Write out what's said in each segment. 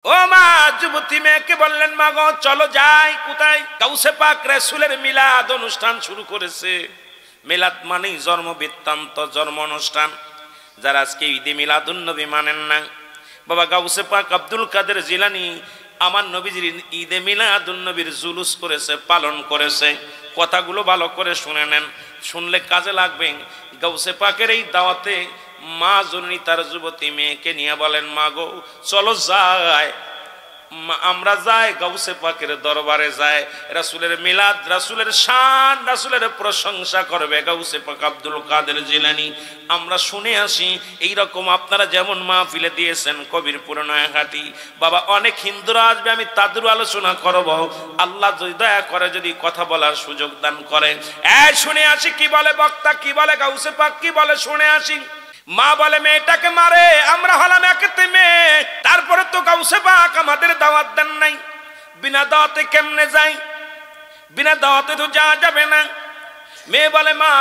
ও মা যুবতী মেয়েকে বললেন, মা গো চলো যাই। কোথায়? গাউসে পাক রাসূলের মিলাদ অনুষ্ঠান শুরু করেছে। মিলাদ মানেই জন্ম বৃত্তান্ত, জন্ম অনুষ্ঠান। যারা আজকে ঈদে মিলাদুন নবী মানেন না, বাবা গাউসে পাক আব্দুল কাদের জিলানী আমার নবীজির ঈদে মিলাদুন নবীর জুলুস করেছে, পালন করেছে। কথাগুলো ভালো করে শুনে নেন, শুনলে কাজে লাগবে। গাউসে পাকের এই দাওয়াতে মা জননী তার যুবতী মেয়েকে নিয়ে বলেন, মা গো চলো যাই, আমরা যাই গাউসে পাকের দরবারে যাই। রাসূলের মিলাদ, রাসূলের শান, রাসূলের প্রশংসা করবে গাউসে পাক আব্দুল কাদের জিলানী। আমরা শুনে আসি এই রকম আপনারা যেমন মাহফিলে দিয়েছেন কবিরপুর নয়াঘাটি, বাবা অনেক হিন্দুরা আসবে, আমি তাদের আলোচনা করব। আল্লাহ যদি দয়া করে যদি কথা বলার সুযোগ দান করেন, শুনে আসি কি বলে বক্তা, কি বলে গাউসে পাক, কি বলে শুনে আসি। মা বলে মেয়েটাকে মারে, আমরা হলাম একেতে মেয়ে, তারপরে তো গাউসে পাক আমাদের দাওয়াত দেন নাই। বিনা দাওয়াতে কেমনে যাই? বিনা দাওয়াতে তো যাওয়া যাবে না। মেয়ে বলে, মা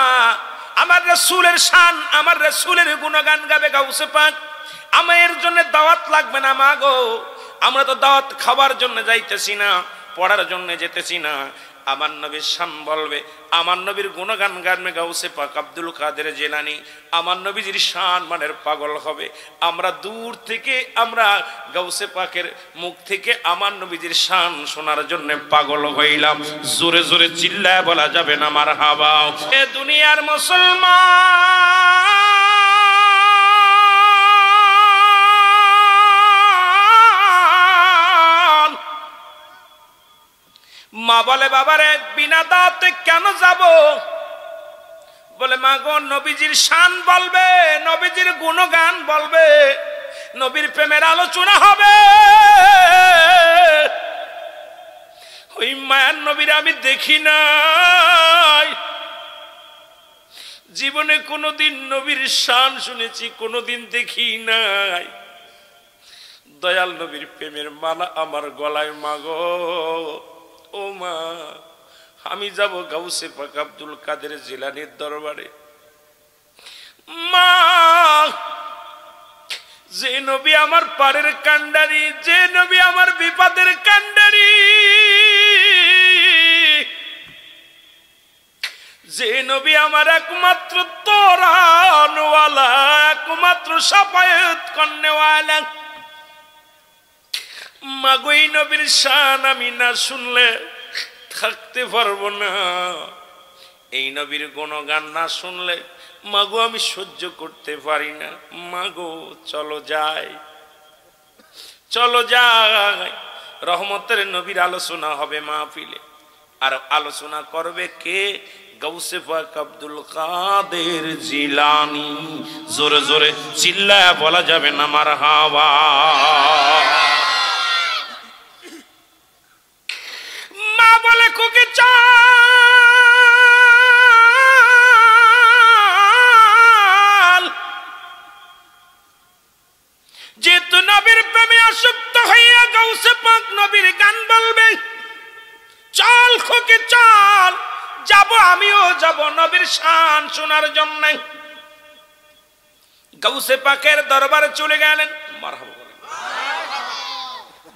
আমার রাসূলের শান, আমার রাসূলের গুণগান গাবে গাউসে পাক, আমার জন্য দাওয়াত লাগবে না। মা গো আমরা তো দাওয়াত খাবার জন্য যাইতেছি না, পড়ার জন্য যেতেছি না। আমার নবীর শান বলবে, আমার নবীর গুণগান গানবে গাউসে পাক আব্দুল কাদের জিলানী। আমার নবীজির শান মানের পাগল হবে। আমরা দূর থেকে আমরা গাউসে পাকের মুখ থেকে আমার নবীজির শান শোনার জন্য পাগল হইলাম। জোরে জোরে চিল্লায় বলা যাবে না মারহাবা। এ দুনিয়ার মুসলমান, মা বলে, বাবারে বিনা দাওয়াতে কেন যাব? বলে, মা গো নবীজির শান বলবে, নবীজির গুণগান বলবে, নবীর প্রেমের আলোচনা হবে। ওই মায়ার নবীর আমি দেখি নাই, জীবনে কোনোদিন নবীর শান শুনেছি, কোনোদিন দেখি নাই। দয়াল নবীর প্রেমের মালা আমার গলায়। মা গো ও মা, আমি যাব গাউসে পাক আব্দুল কাদের জিলানীর দরবারে। মা যে নবী আমার পারের কান্ডারি, যে নবী আমার বিপদের কান্ডারি, যে নবী আমার একমাত্র তোরানওয়ালা, একমাত্র শাফায়াত করনেওয়ালা, মাগো এই নবীর শান আমি না শুনলে থাকতে পারবো না। এই নবীর গুণগান না শুনলে মাগো আমি সহ্য করতে পারি না। মাগো চলো যাই, চলো যাই। রহমতের নবীর আলোচনা হবে মাহফিলে, আর আলোচনা করবে কে? গাউসে পাক আব্দুল কাদের জিলানী। জোরে জোরে চিল্লায়া বলা যাবে না মারহাবা। বলে কুকে চাল, যেহেতু নবীর প্রেমে আসক্ত হইয়া গাউসে পাক নবীর গান বলবে, চল খুকে চল, যাব আমিও যাব নবীর শান শোনার জন্য। গাউসে পাকের দরবারে চলে গেলেন। মারহাবা।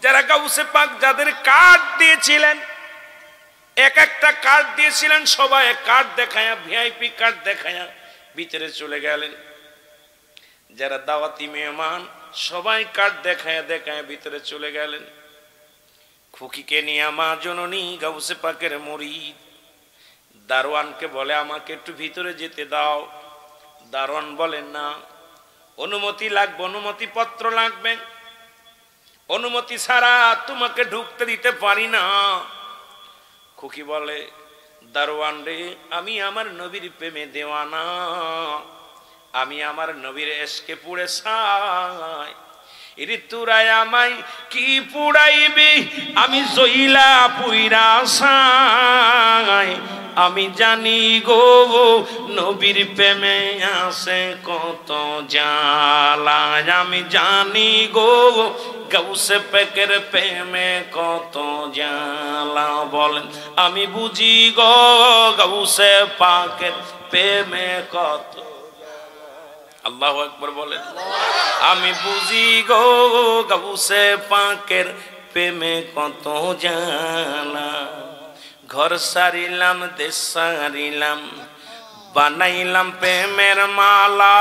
যারা গাউসে পাক যাদের কার্ড দিয়েছিলেন, এক একটা কার্ড দিয়েছিলেন, সবাই কার্ড দেখায়া, ভিআইপি কার্ড দেখায়া ভিতরে চলে গেলেন। যারা দাওয়াতি মেহমান সবাই কার্ড দেখায়া দেখায়া ভিতরে চলে গেলেন। খুকিকে নিয়ে মা জননী গাউসে পাকের মুরিদ দারোয়ানকে বলে, আমাকে একটু ভিতরে যেতে দাও। দারোয়ান বলেন, না, অনুমতি লাগবে, অনুমতি পত্র লাগবে, অনুমতি ছাড়া তোমাকে ঢুকতে দিতে পারি না। খুকি বলে, দারোয়ান রে, আমি আমার নবীর প্রেমে দেওয়ানা, আমি আমার নবীর এসকে পুড়ে ছাই। এরে তোরাই আমায় কি পুড়াইবি, আমি জইলা পুইরা ছাই। আমি জানি গো নবীর প্রেমে আছে কত জ্বালা, আমি জানি গো গাউসে পাকের প্রেমে কত জ্বালা। বলেন আমি বুঝি গো গাউসে পাকের প্রেমে কত। আল্লাহু আকবার বলেন। আমি বুঝি গো গাউসে পাকের প্রেমে কত জানা, ঘর সারিলাম দেশ সারিলাম বানাইলাম প্রেমের মালা,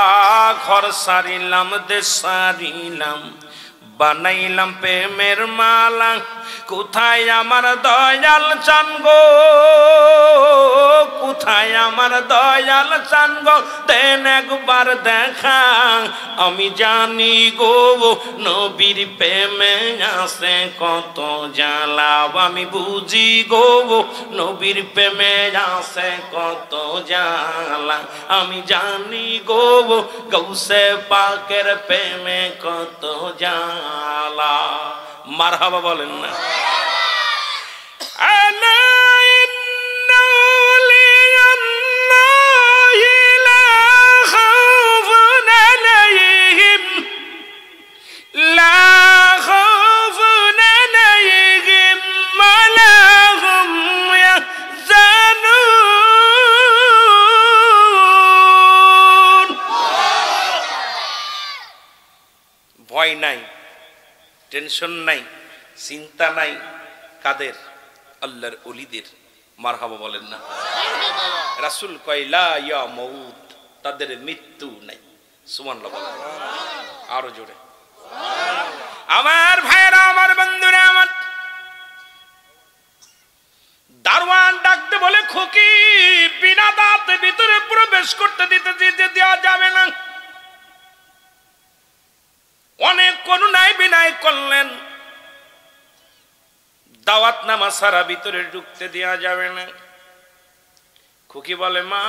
ঘর সারিলাম দেশ সারিলাম বানাইলাম প্রেমের মালা। কোথায় আমার দয়াল চান গো, কোথায় আমার দয়াল চান গো, দেন একবার দেখা। আমি জানি গো নবীর প্রেমে আছে কত জ্বালা, আমি বুঝি গো নবীর প্রেমে আছে কত জ্বালা। আমি জানি গো গাউসে পাকের প্রেমে কত জ্বালা। মারহাবা বলেন না। ভয় নাই, টেনশন নাই, চিন্তা নাই। কাদের? আল্লাহর ওলিদের। মারহাবা বলেন না। রাসূল কয় লা ইয়া মউত, তাদের মৃত্যু নাই। সুবহানাল্লাহ বলেন আরো জোরে। আমার ভাইরা, আমার বন্ধুরা, আমার দারওয়ান ডাকতে বলে, খুকি বিনা দাঁতে ভিতরে প্রবেশ করতে দিতে দেওয়া যাবে না। অনেক করুণায় বিনয় করলেন, দাওয়াত নামা সারা ভিতরে ঢুকতে দেওয়া যাবে না। খুকি বলে, মা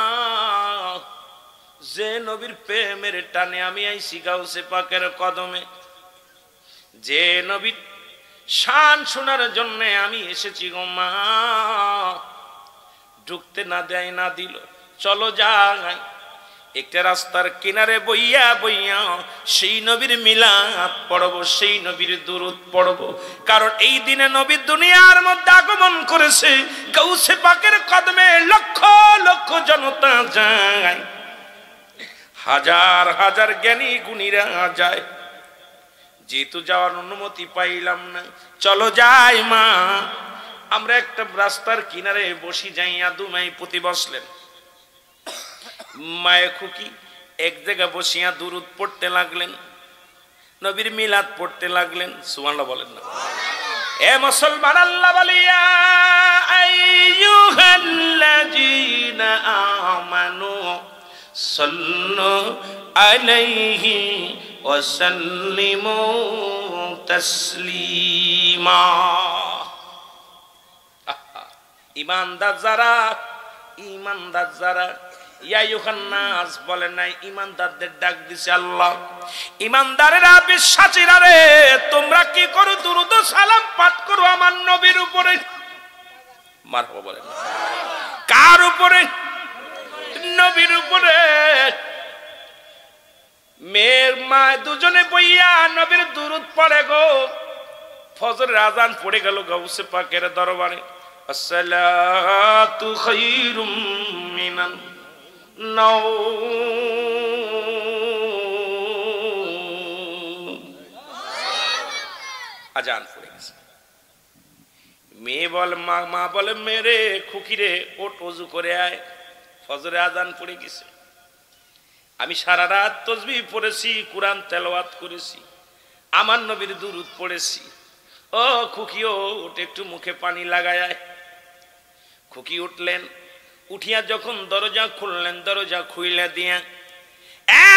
যে নবীর প্রেমের টানে আমি আইছি গাউসে পাকের কদমে, যে নবীর শান শোনার জন্য আমি এসেছি গো মা, ঢুকতে না দেয় না দিল। চলো যাই একটা রাস্তার কিনারে বইয়া বইয়া সেই নবীর মিলাদ পড়ব, সেই নবীর দুরূদ পড়ব। কারণ এই দিনে নবী দুনিয়ার মধ্যে আগমন করেছে। গাউসে পাকের কদমে লক্ষ লক্ষ জনতা যায়, হাজার হাজার জ্ঞানী গুণীরা যায়। যেহেতু যাওয়ার অনুমতি পাইলাম না, চলো যাই মা। আমরা একটা রাস্তার কিনারে বসি যাইয়া দুমাই পুতি বসলেন। মায়ে খুকি এক জায়গায় বসিয়া দুরূদ পড়তে লাগলেন, নবীর মিলাদ পড়তে লাগলেন। সুবহানাল্লাহ বলেন না। এ মুসলমান, আল্লাহ বলিয়া আইয়ুহাল্লাযীনা আমানু সাল্লু আলাইহি ওয়া সাল্লিমু তাসলিমা। ঈমানদার যারা, ঈমানদার যারা, ইয়া ইউহান্নাস বলেন নাই, ঈমানদারদের ডাক দিছে আল্লাহ। ঈমানদারেরা, বিশ্বাসীরা রে, তোমরা কি করো? দুরূদ ও সালাম পাঠ করো আমার নবীর উপরে। মারহাবা বলেন। কার উপরে? নবীর উপরে। মেয়ের মা দুজনে বইয়া নবীর দুরূদ পড়ে গো। ফজরের আযান পড়ে গেল গাউসে পাকের দরবারে। আসসালাতু খায়রুম মিনান আজান পড়ে গেছে। মেয়ে বলে, মা বলে, মেরে খুকিরে ওঠ, ওযু করে আয়, ফজরে আজান পড়ে গেছে। আমি সারা রাত তাসবিহ পড়েছি, কুরআন তেলাওয়াত করেছি, আমার নবীর দুরূদ পড়েছি। ও খুকি ওঠ, একটু মুখে পানি লাগায় আয়। খুকি উঠলেন। উঠিয়া যখন দরজা খুললেন, দরজা খুইলে দিয়া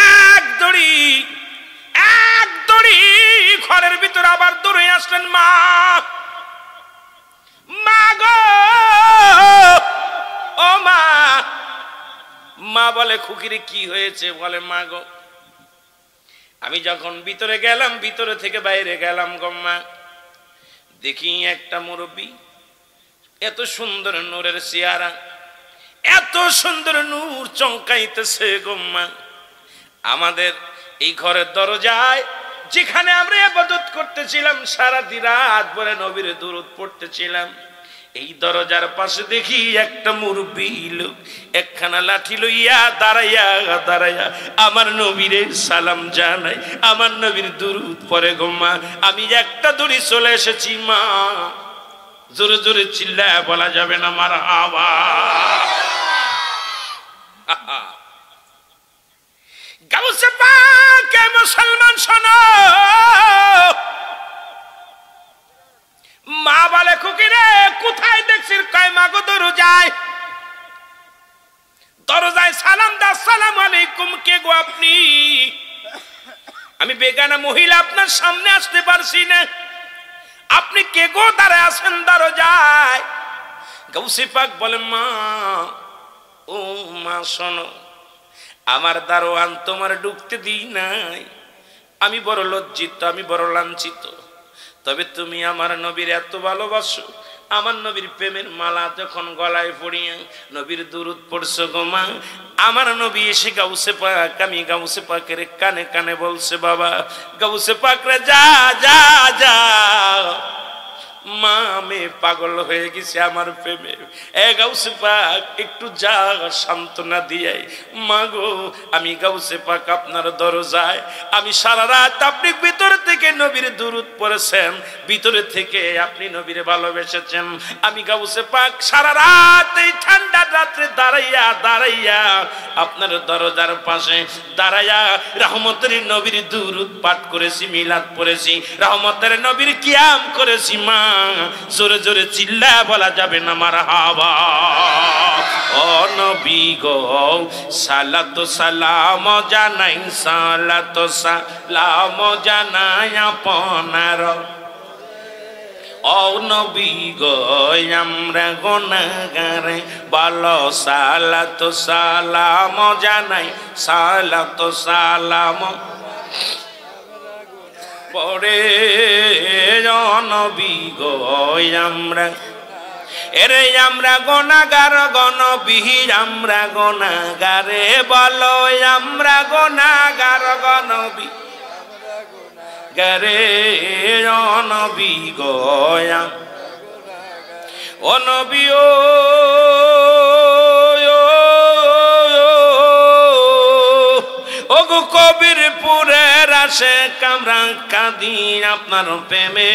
এক দড়ি ঘরের ভিতরে আবার দৌড়ে আসলেন। মা, মা গো, ও মা। মা বলে, খুকিরে কি হয়েছে? বলে, মা গো, আমি যখন ভিতরে গেলাম, ভিতরে থেকে বাইরে গেলাম গো মা, দেখি একটা মুরব্বী, এত সুন্দর নূরের চেহারা, এত সুন্দর নূর চমকাইতেছে গো মা। আমাদের এই ঘরের দরজায়, যেখানে আমরা ইবাদত করতেছিলাম, সারা রাত ভরে নবীর দুরূদ পড়তেছিলাম, এই দরজার পাশে দেখি একটা মুরব্বী লোক একখানা লাঠি লইয়া দাঁড়াইয়া দাঁড়াইয়া আমার নবীরে সালাম জানাই, আমার নবীর দুরূদ পড়ে গো মা। আমি একটা দড়ি চলে এসেছি মা। জোরে জোরে চিল্লায় বলা যাবে না মারহাবা। গাউসে পাক মুসলমান শোনো, মা বলে খুকিরে কোথায় দেখছিস? কয় মা গো দরজায়। দরজায় সালাম দা, আসসালামু আলাইকুম। কে গো আপনি? আমি বেগানা মহিলা, আপনার সামনে আসতে পারছি না। আপনি কে গো? দাঁড়ায় আছেন দরজায়। গাউসে পাক বলে মা, ও মা শোনো, আমার দারোয়ান তোমার ঢুকতে দিই নাই। আমি বড় লজ্জিত, আমি বড় লাঞ্ছিত। তবে তুমি আমার নবীর এত ভালোবাসো, আমার নবীর প্রেমের মালা যখন গলায় পড়িয়ে নবীর দুরূদ পড়ছো গো মা। আমার নবী এসে গাউসে পাক, আমি গাউসে পাকের কানে কানে বলছে বাবা গাউসে পাক রে যা যা যা, মা আমি পাগল হয়ে গেছি আমার প্রেমে। এ গাউসে পাক একটু যা সান্ত্বনা দিয়ে। মা গো আমি গাউসে পাক আপনার দরজায়, আমি সারা রাত আপনি ভিতর থেকে নবীর দুরূদ পড়েছেন, ভিতরে থেকে আপনি নবীরে ভালোবেসেছেন। আমি গাউসে পাক সারা রাত এই ঠান্ডা রাত্রে দাঁড়াইয়া দাঁড়াইয়া আপনার দরজার পাশে দাঁড়াইয়া রহমতের নবীর দুরূদ পাঠ করেছি, মিলাদ পড়েছি, রহমতের নবীর কিয়াম করেছি মা। জোরে জোরে চিল্লা বলা যাবে না মারহাবা। ও নবী গো সালাতু সালাম জানাই, সালাতু সালাম জানাই আপনার। ও নবী গো আমরা গুনাহগারে বলো সালাতু সালাম জানাই, সালাতু সালাম পরে নবী গো আমরা। এরে আমরা গুনাহগার গনবী, আমরা গুনাহগারে বলো আমরা গুনাহগার গনবী গারে নবী গো। ও নবী ও গো কবিরপুরের আসে কামরা কাঁদি আপনার প্রেমে।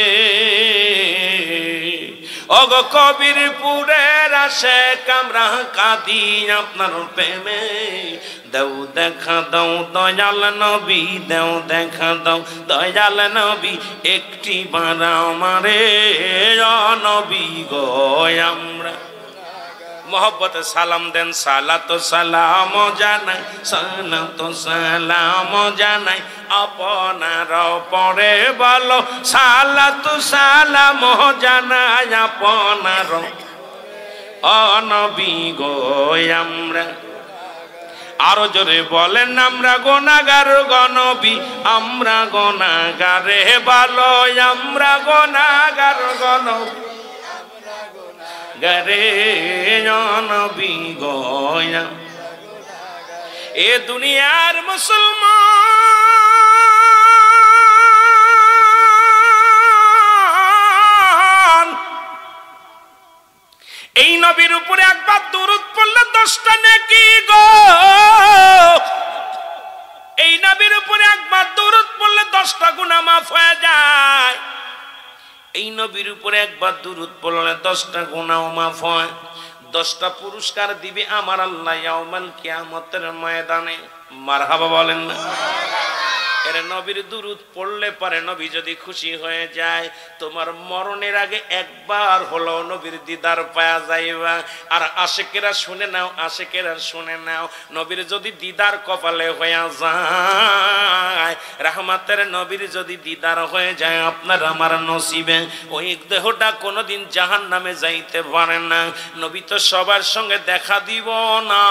ও গো কবিরপুরের আসে কামরা কাঁদি আপনার প্রেমে। দেও দেখা দাও দয়াল নবী, দেও দেখা দাও দয়াল নবী, একটি বার আমারে নবী গো আমরা। मोहब्बत सालाम दें सालातो सालाम जानाई सालातो सालाम जानाई अपनार परे बोलो सालातो सालाम जानाई अपनार अनबी गो आमरा आरो जोरे बोलेन आमरा गुनाहगार गो नबी आमरा गुनाहगारे बोलो आमरा गुनाहगार गो नबी गरे नबी गोया ए दुनियार मुसलमान এই নবীর উপরে একবার দরুদ পড়লে 10টা নেকি গো। এই নবীর উপরে একবার দরুদ পড়লে 10টা গুনাহ মাফ হয়ে যায়। এই নবীর উপরে একবার দুরূদ পড়লে 10টা গুনাহ মাফ হয়, 10টা পুরস্কার দিবে আমার আল্লাহ ইয়াউমাল কিয়ামতের ময়দানে। মারহাবা বলেন না? এর নবীর দুরূদ পড়লে পারে নবী যদি খুশি হয়ে যায় তোমার মরণের আগে একবার হলো নবীর দিদার পাওয়া যাইবা। আর আশিকেরা শুনে নাও, আশিকেরা শুনে নাও, নবীর যদি দিদার কপালে হয়ে যায়, রহমতের নবীর যদি দিদার হয়ে যায় আপনার আমার নসিবে, ওই দেহটা কোনোদিন জাহান্নামে যাইতে পারে না। নবী তো সবার সঙ্গে দেখা দিব না।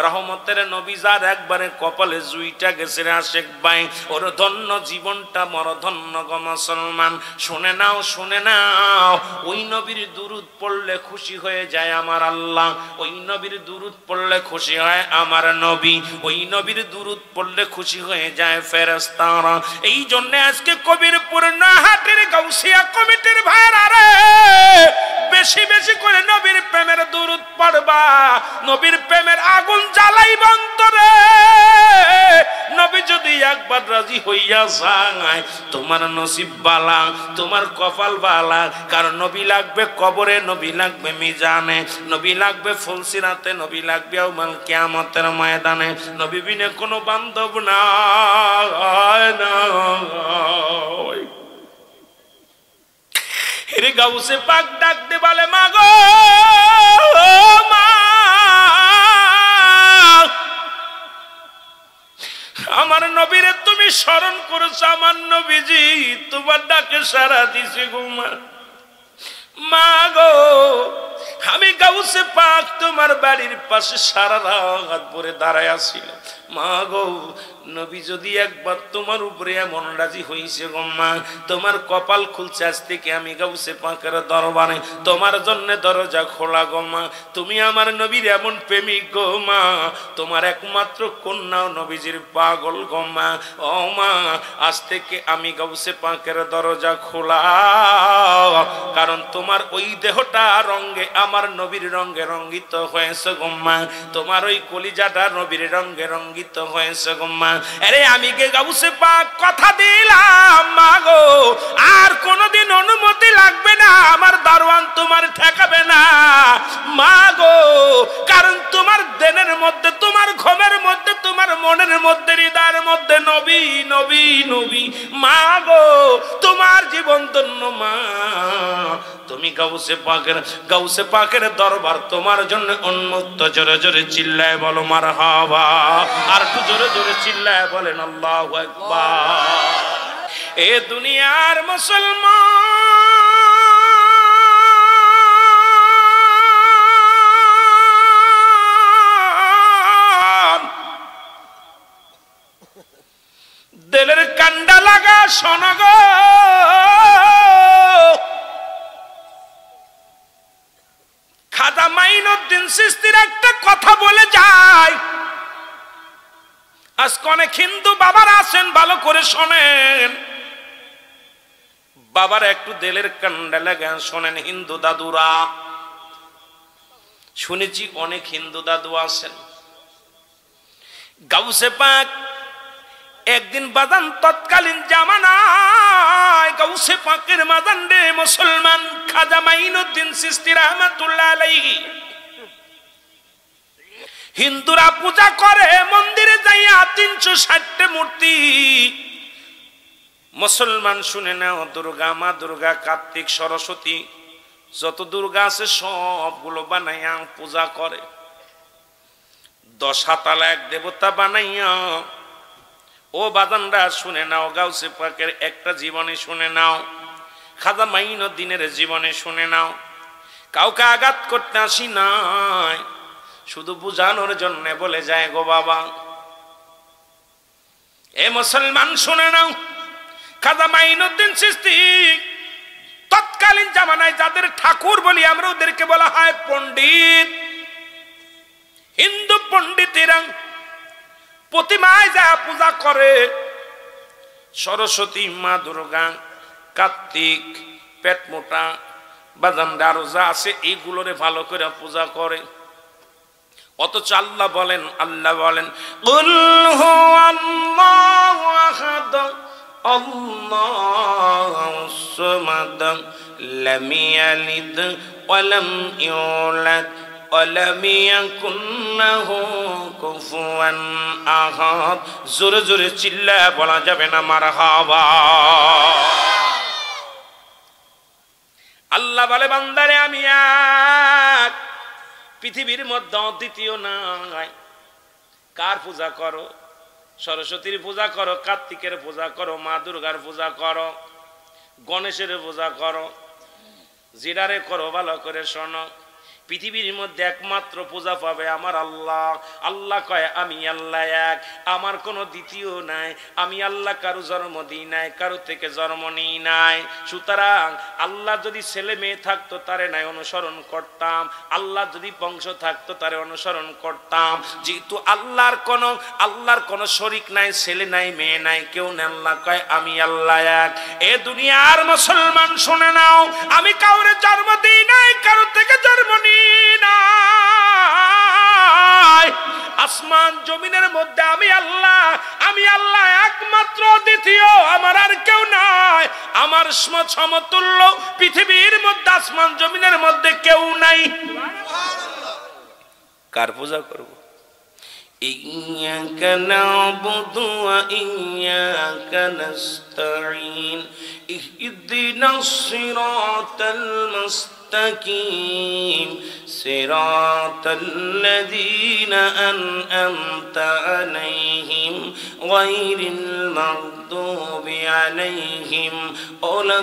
রহমতের নবী যার একবারে কপালে জুইটা গেছে আশেক ভাই, ওর ধন্য জীবনটা মরধন্য গো মুসলমান। শুনে নাও, শুনে নাও, ওই নবীর দুরূদ পড়লে খুশি হয়ে যায় আমার আল্লাহ, ওই নবীর দুরূদ পড়লে খুশি হয় আমার নবী, ওই নবীর দুরূদ পড়লে খুশি হয়ে যায় ফেরেশতারা। এই জন্য আজকে কবিরপুর নাহাটের গাউসিয়া কমিটির ভাইরা রে করবা, নবীর প্রেমের আগুন জ্বালাইব অন্তরে। নবী যদি একবার রাজি হইয়া যায়, তোমার নসিব বালা, তোমার কপাল বালা। কারণ নবী লাগবে কবরে, নবী লাগবে মিজানে, নবী লাগবে ফুলসিরাতে, নবী লাগবে ইয়াউমাল কিয়ামতের ময়দানে। নবী বিনে কোনো বান্ধব না। এরে গাউসে পাক ডাক দে বলে, মা গো মা, আমার নবীরে তুমি স্মরণ করেছো, আমার নবীজি তোমার ডাকে সাড়া দিছে গো মা। মা গো, আমি গাউসে পাক তোমার বাড়ির পাশে সারা রাত ভরে দাঁড়ায় আছিলাম। মা গো, নবী যদি একবার তোমার উপরে এমন রাজি হইছে গো মা, তোমার কপাল খুলছে আজ থেকে আমি গাউসে পাকের দরবারে, তোমার জন্য দরজা খোলা গো মা। তুমি আমার নবীর এমন প্রেমিক গো মা, তোমার একমাত্র কন্যা নবীজির পাগল গো মা। ও মা, আজ থেকে আমি গাউসে পাকের দরজা খোলা, কারণ তোমার ওই দেহটা রঙে আমার নবীর রঙে রঙ্গিত হয়েছে গো মা, তোমার ওই কলিজাটা নবীর রঙে রঙ্গিত হয়েছে গো মা। আরে আমি কে গাউসে পাক কথা দিলাম মা গো, আর কোনোদিন অনুমতি লাগবে না, আমার দারওয়ান তোমার ঠেকাবে না মা গো। কারণ তোমার দেনের মধ্যে, তোমার ঘুমের মধ্যে, তোমার মনের মধ্যে, হৃদয়ের মধ্যে নবী নবী নবী মা গো, তোমার জীবন ধন্য মা। তুমি গাউসে পাকের দরবার তোমার জন্য উন্মুক্ত। জোরে জোরে চিল্লায় বলো মারহাবা, আর একটু জোরে জোরে চিল্লায় বলেন আল্লাহু আকবার। এ দুনিয়ার মুসলমান, দিলের কান্ডা লাগা শোনো গো, খাজা মাইনুদ্দিন চিশতির একটা কথা বলে যায়। আজকে অনেক হিন্দু বাবার আছেন, ভালো করে শোনেন। বাবার একটু দিলের কান্ডা লাগা শোনেন। হিন্দু দাদুরা, শুনেছি অনেক হিন্দু দাদু আছেন। গাউসে পাক একদিন বাজান, তৎকালীন জামানায় গাউসে পাকের মাজান রে মুসলমান খাজা মাইনুদ্দিন চিশতি রাহমাতুল্লাহ আলাইহি, হিন্দুরা পূজা করে মন্দিরে যাইয়া 360টা মূর্তি। মুসলমান শুনে নাও, দুর্গা মা, দুর্গা, কার্তিক, সরস্বতী, যত দুর্গা আছে সবগুলো বানাইয়া পূজা করে। 10 হাতালা এক দেবতা বানাইয়া। ও বাজানরা শুনে নাও, গাউসে পাকের একটা জীবনে শুনে নাও, খাজা মাইনুদ্দিনের জীবনে শুনে নাও। কাউকে আঘাত করতে আসি নাই, শুধু বুঝানোর জন্য বলে যায় গো বাবা। এ মুসলমান শুনে নাও, খাজা মাইনুদ্দিন চিশতি তৎকালীন জামানায় যাদের ঠাকুর বলি আমরা, ওদেরকে বলা হয় পণ্ডিত। হিন্দু পণ্ডিতেরা প্রতিমায় যা পূজা করে, সরস্বতী, মা দুর্গা, কার্তিক, পেট মোটা, বাজানরা আরো যা আছে এইগুলোরে ভালো করে পূজা করে। অথচ আল্লাহ বলেন কুল হুয়াল্লাহু আহাদ আল্লাহুস সামাদ লাম ইয়ালিদ ওয়া লাম ইউলাদ ওয়া লাম ইয়াকুন লাহু কুফুয়ান আহাদ। জোরে জোরে চিল্লায় বলা যাবে না মারহাবা। আল্লাহ বলে, বান্দারে আমি এক, পৃথিবীর মধ্যে দ্বিতীয় নাই। কার পূজা করো? সরস্বতীর পূজা করো, কার্তিকের পূজা করো, মা দুর্গার পূজা করো, গণেশের পূজা করো, জিরারে করো, ভালো করে শোনো। পৃথিবীর মধ্যে একমাত্র পূজা পাবে আমার আল্লাহ। আল্লাহ কয় আমি আল্লাহ এক, আমার কোনো দ্বিতীয় নাই। আমি আল্লাহ কারো জন্ম দিই নাই, কারো থেকে জন্ম নিই নাই। সুতরাং আল্লাহ যদি ছেলে মেয়ে থাকতো তারে নাই অনুসরণ করতাম, আল্লাহ যদি বংশ থাকতো তারে অনুসরণ করতাম। যেহেতু আল্লাহর কোনো শরীক নাই, ছেলে নাই, মেয়ে নাই, কেউ নাই। আল্লাহ কয় আমি আল্লাহ এক। এ দুনিয়ার মুসলমান শুনে নাও, আমি কাউরে জন্ম দিই নাই, কারো থেকে জন্ম নিই নাই। আসমান জমিনের মধ্যে আমি আল্লাহ একমাত্র দ্বিতীয়, আমার আর কেউ নাই। আমার সমতুল্য পৃথিবীর মধ্যে আসমান জমিনের মধ্যে কেউ নাই। কার পূজা করব? إياك نعبد وإياك نستعين اهدنا الصراط المستقيم صراط الذين أنعمت عليهم غير المغضوب عليهم ولا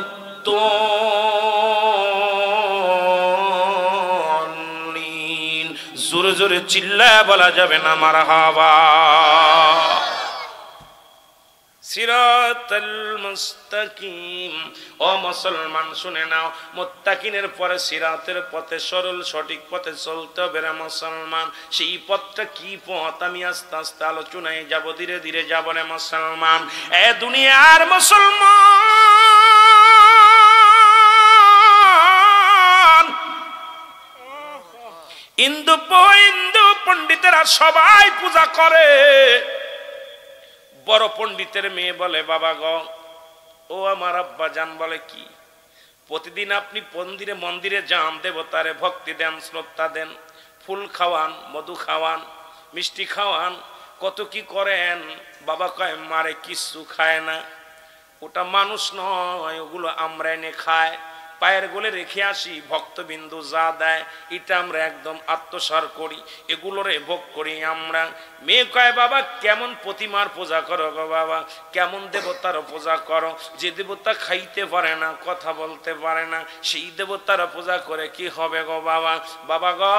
জোরে জোরে চিল্লায় বলা যাবে না মারহাবা। সিরাতাল মুস্তাকিম। ও মুসলমান শুনে নাও, মুত্তাকিনের পরে সিরাতের পথে, সরল সঠিক পথে চলতে হবে রে মুসলমান। সেই পথটা কি পথ আমি আস্তে আস্তে আলোচনায় যাব, ধীরে ধীরে যাব রে মুসলমান। এ দুনিয়ার মুসলমান, হিন্দু পণ্ডিতেরা সবাই পূজা করে। বড় পণ্ডিতের মেয়ে বলে, বাবা গো, ও আমার আব্বা জান বলে কি, প্রতিদিন আপনি মন্দিরে যান, দেবতারে ভক্তি দেন, শ্রদ্ধা দেন, ফুল খাওয়ান, মধু খাওয়ান, মিষ্টি খাওয়ান, কত কি করেন। বাবা কয়, মারে কিছু খায় না, ওটা মানুষ নয়, ওগুলো আমরা এনে খায়, পায়ের গোলে রেখে আসি, ভক্তবিন্দু যা দেয় এটা আমরা একদম আত্মসার করি, এগুলোরে ভোগ করি আমরা। মেয়ে কয়, বাবা কেমন প্রতিমার পূজা করো গো বাবা, কেমন দেবতার পূজা করো, যে দেবতা খাইতে পারে না, কথা বলতে পারে না, সেই দেবতার পূজা করে কি হবে গো বাবা। বাবা গো,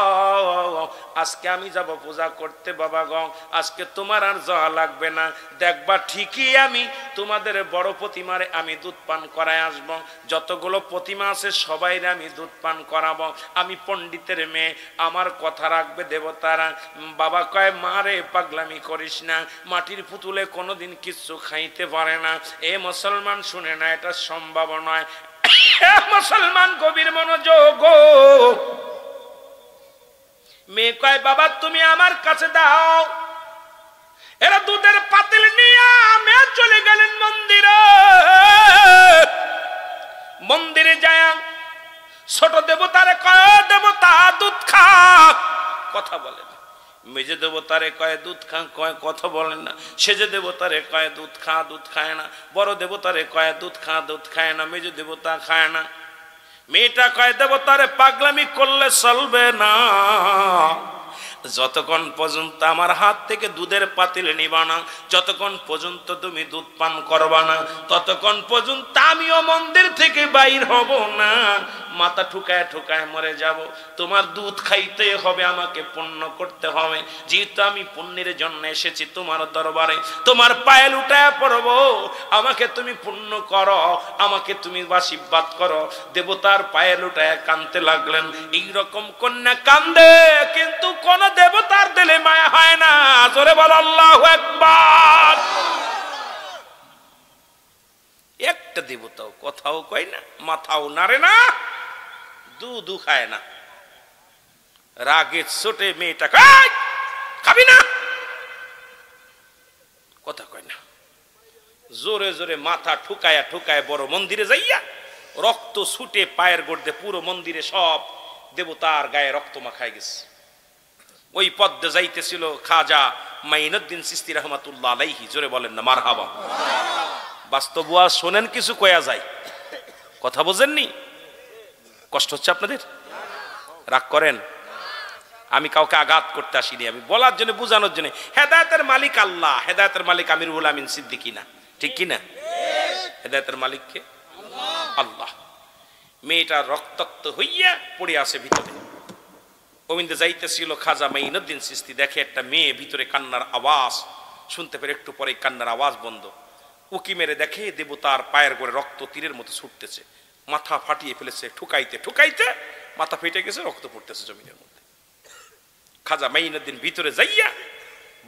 আজকে আমি যাব পূজা করতে, বাবা গো আজকে তোমার আর যাওয়া লাগবে না, দেখবা ঠিকই আমি তোমাদের বড় প্রতিমারে আমি দুধ পান করায় আসবো, যতগুলো প্রতিমা আছে সবাইরে আমি দুধ পান করাবো। আমি পণ্ডিতের মেয়ে, আমার কথা রাখবে দেবতারা। বাবা কয়, মারে পাগলামি করিস না, মাটির পুতুলে কোনোদিন কিচ্ছু খাইতে পারে না। এ মুসলমান শুনে না, এটা সম্ভব নয়। মুসলমান গভীর মনোযোগ। মেয়ে কয়, বাবা তুমি আমার কাছে দাও। এরা দুধের পাতিল নিয়ে মেয়ে চলে গেলেন মন্দিরে। মন্দিরে যায় ছোট দেবতারে কয়, দেবতা দুধ খা, কথা বলে না। মেজে দেবতারে কয় দুধ খা, কয় কথা বলেন না। সেজে দেবতারে কয় দুধ খা, দুধ খায় না। বড় দেবতারে কয় দুধ খা, দুধ খায় না। মেজে দেবতা খায় না। মেয়েটা কয়, দেবতারে পাগলামি করলে চলবে না, যতক্ষণ পর্যন্ত আমার হাত থেকে দুধের পাতিল নিবা না, যতক্ষণ পর্যন্ত তুমি দুধ পান করবা না, ততক্ষণ পর্যন্ত আমিও মন্দির থেকে বাইর হব না। মাথা ঠুকায় ঠুকায় মরে যাব। তোমার দুধ খাইতে হবে, আমাকে পুণ্য করতে হবে। যেহেতু আমি পুণ্যের জন্য এসেছি তোমার দরবারে, তোমার পায়ে লুটায় পড়বো, আমাকে তুমি পুণ্য করো, আমাকে তুমি আশীর্বাদ করো। দেবতার পায়ে লুটায় কাঁদতে লাগলেন। এইরকম কন্যা কান্দে, কিন্তু কোন দেবতার দিলে মায়া হয় না। জোরে বল আল্লাহু আকবার। একটা দেবতাও কথাও কয় না, মাথাও নাড়ে না, দুধ খায় না। রাগে ছোটে মেয়েটা খাবি না, কথা কয় না। জোরে জোরে মাথা ঠুকায়া ঠুকায় বড় মন্দিরে যাইয়া রক্ত ছুটে পায়ের গড়তে পুরো মন্দিরে সব দেবতার গায়ে রক্ত মাখায় গেছে। ওই পদ্মে যাইতেছিল খাজা মাইনুদ্দিন চিশতি রহমাতুল্লাহ আলাইহি। জোরে বলেন না মারহাবা। বাস্তব ওয়াজ শোনেন, কিছু কয়া যায়, কথা বোঝেননি? কষ্ট হচ্ছে আপনাদের? রাগ করেন? আমি কাউকে আঘাত করতে আসিনি, আমি বলার জন্য, বুঝানোর জন্য। হেদায়েতের মালিক আল্লাহ, হেদায়েতের মালিক আমিরুল আমিন সিদ্দিকী না, ঠিক কি না? হেদায়েতের মালিক কে? আল্লাহ। মেয়েটা রক্তাক্ত হইয়া পড়ে আছে ভিতরে। গোবিন্দ যাইতেছিল খাজা মাইনুদ্দিন চিশতি, দেখে একটা মেয়ে ভিতরে কান্নার আওয়াজ শুনতে পেরে, একটু পরে কান্নার আওয়াজ বন্ধ। উকি মেরে দেখে দেবতার পায়ের গোড়ে রক্ত তীরের মতো ছুটতেছে। মাথা ফাটিয়ে ফেলেছে, ঠুকাইতে ঠুকাইতে মাথা ফেটে গেছে, রক্ত পড়তেছে জমিনের মধ্যে। খাজা মাইনুদ্দিন ভিতরে যাইয়া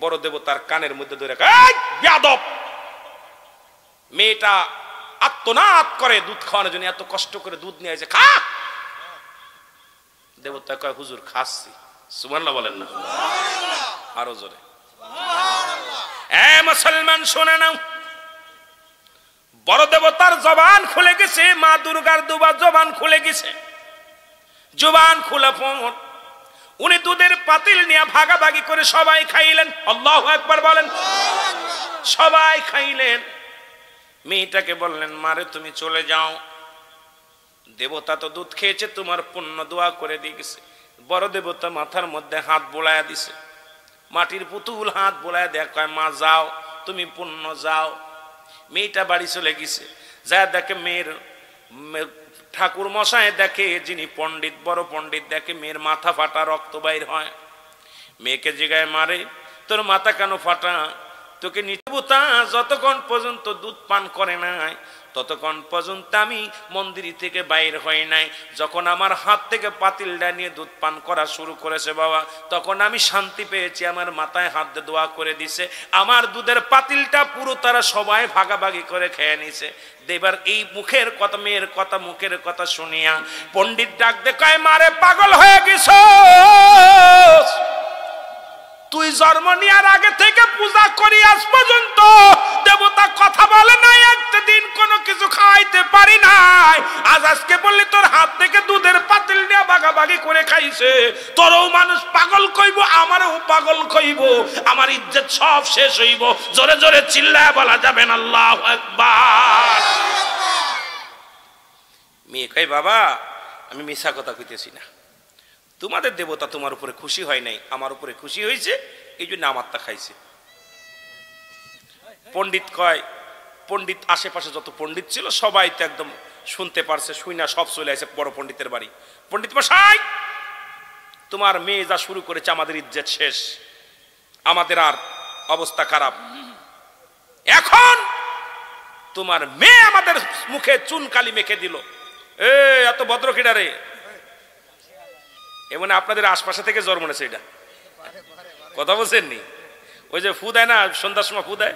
বড় দেবতার কানের মধ্যে ধরে, বেয়াদব! মেয়েটা আত্মনাদ করে দুধ খাওয়ানোর জন্য, এত কষ্ট করে দুধ নিয়ে আসে, খা। দেবতা কয়, হুজুর খাচ্ছি। সুবহানাল্লাহ বলেন না, আরো জোরে। মুসলমান শুনে নাও, বড় দেবতার জবান খুলে গেছে, মা দুর্গার দুবার জবান খুলে গেছে। জবান খুলে পড় উনি দুধের পাতিল নিয়ে ভাগাভাগি করে সবাই খাইলেন। আল্লাহু আকবার বলেন। সবাই খাইলেন। মেয়েটাকে বললেন, মারে তুমি চলে যাও, দেবতা তো দুধ খেয়েছে, তোমার পুণ্য দোয়া করে দিয়ে গেছে। বড় দেবতা মাথার মধ্যে হাত বোলায়া দিছে, মাটির পুতুল হাত বোলায়া দেখ, কয় মা যাও, তুমি পুণ্য যাও। মেয়েটা বাড়ি চলে গেছে। যা দেখে মেয়ের ঠাকুর মশাই দেখে, যিনি পণ্ডিত, বড় পণ্ডিত, দেখে মেয়ের মাথা ফাটা, রক্ত বাইর হয়। মেয়েকে জিগায়, মারে তোর মাথা কেন ফাটা? তোকে নিত্যবতা যতক্ষণ পর্যন্ত দুধ পান করে নাই ততক্ষণ পর্যন্ত আমি মন্দির থেকে বাইর হই নাই। যখন আমার হাত থেকে পাতিলটা নিয়ে দুধ পান করা শুরু করেছে বাবা, তখন আমি শান্তি পেয়েছি। আমার মাথায় হাত দিয়ে দোয়া করে দিছে, আমার দুধের পাতিলটা পুরো তারা সবাই ভাগাভাগি করে খেয়ে নিছে। এবার এই মুখের কথা, মেয়ের কথা, মুখের কথা শুনিয়া পণ্ডিত ডাক দে, কয় মারে পাগল হয়ে গেছ? তুই জন্ম নেওয়ার আগে থেকে পূজা করি আজ পর্যন্ত দেবতা কথা বলে নাই, একটা দিন কোনো কিছু খাইতে পারি নাই। আজকে বললি তোর হাত থেকে দুধের পাতিল নিয়ে ভাগাভাগি করে খাইছে, তোরও মানুষ পাগল কইব, আমারও পাগল কইব, আমার ইজ্জত সব শেষ হইব। জোরে জোরে চিল্লায় বলা যাবে না আল্লাহু আকবার। মেয়ে কই, বাবা আমি মিছা কথা কইতেছি না, তোমাদের দেবতা তোমার উপরে খুশি হয় নাই, আমার উপরে খুশি হয়েছে, এই জন্য আমারটা খাইছে। পণ্ডিত কয়, পণ্ডিত আশেপাশে যত পণ্ডিত ছিল সবাই তো একদম শুনতে পারছে, শুই না সব চলে আসে বড় পণ্ডিতের বাড়ি। পণ্ডিত মশাই, তোমার মেয়ে যা শুরু করেছে, আমাদের ইজ্জত শেষ, আমাদের আর অবস্থা খারাপ। এখন তোমার মেয়ে আমাদের মুখে চুনকালি মেখে দিল। এত ভদ্র কিডারে, এমন আপনাদের আশপাশে থেকে জন্ম নেছে, এটা কথা বলছেন নি? ওই যে ফু দেয় না সন্ধ্যার সময়, ফু দেয়,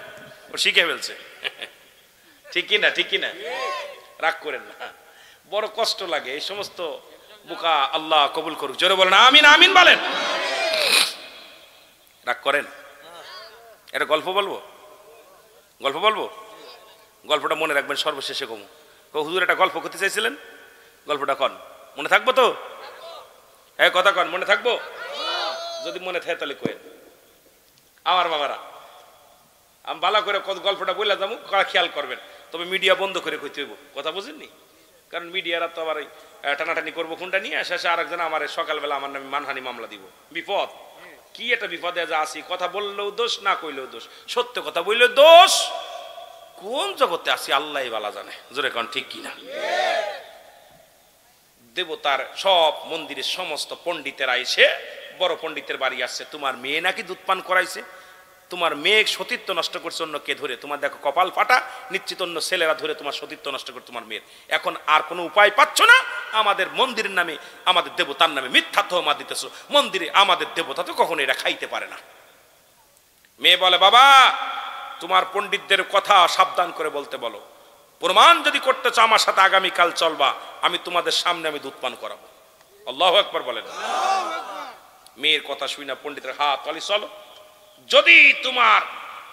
ও শিখে ফেলছে। ঠিক কিনা? ঠিক কিনা? রাগ করেন না, বড় কষ্ট লাগে এই সমস্ত বোকা। আল্লাহ কবুল করুক, জোরে বলেন আমিন। আমিন বলেন। রাগ করেন? এটা গল্প বলবো, গল্প বলবো। গল্পটা মনে রাখবেন, সর্বশেষে কমু। হুজুর একটা গল্প করতে চাইছিলেন, গল্পটা কন, মনে থাকবো তো? কথা কন, মনে থাকবো? যদি মনে থাকে তাহলে কয়েন। আমার বাবারা, আমি ভালো করে গল্পটা বললে যাবো, খেয়াল করবেন, তবে মিডিয়া বন্ধ করে কইতে হইব, কথা বুঝেননি? কারণ মিডিয়ারা তো আবার টানাটানি করবো ফোনটা নিয়ে, শেষে আরেকজন আমার সকালবেলা আমার নামে মানহানি মামলা দিব। বিপদ, কি একটা বিপদে যা আসি। কথা বললেও দোষ, না কইলেও দোষ, সত্য কথা বললেও দোষ। কোন জগতে আসি আল্লাহ ভালো জানে, জোরে কন ঠিক কিনা? দেবতার সব মন্দিরের সমস্ত পণ্ডিতেরা এসে বড় পণ্ডিতের বাড়ি আসছে, তোমার মেয়ে নাকি দুধ পান করাইছে, তোমার মেয়ে সতীত্ব নষ্ট করছে অন্য কে ধরে, তোমার দেখো কপাল ফাটা, নিশ্চিত অন্য ছেলেরা ধরে তোমার সতীত্ব নষ্ট করে তোমার মেয়ের। এখন আর কোনো উপায় পাচ্ছ না, আমাদের মন্দিরের নামে, আমাদের দেবতার নামে মিথ্যা তহমত দিতেছো। মন্দিরে আমাদের দেবতা তো কখনো এটা খাইতে পারে না। মেয়ে বলে, বাবা তোমার পণ্ডিতদের কথা সাবধান করে বলতে বলো, প্রমাণ যদি করতে চাও আমার সাথে আগামীকাল চলবা, আমি তোমাদের সামনে আমি দুধ পান করাবো। আল্লাহু আকবার বলেন। মেয়ের কথা শুই না পণ্ডিতের হাত তালি, চলো, যদি তোমার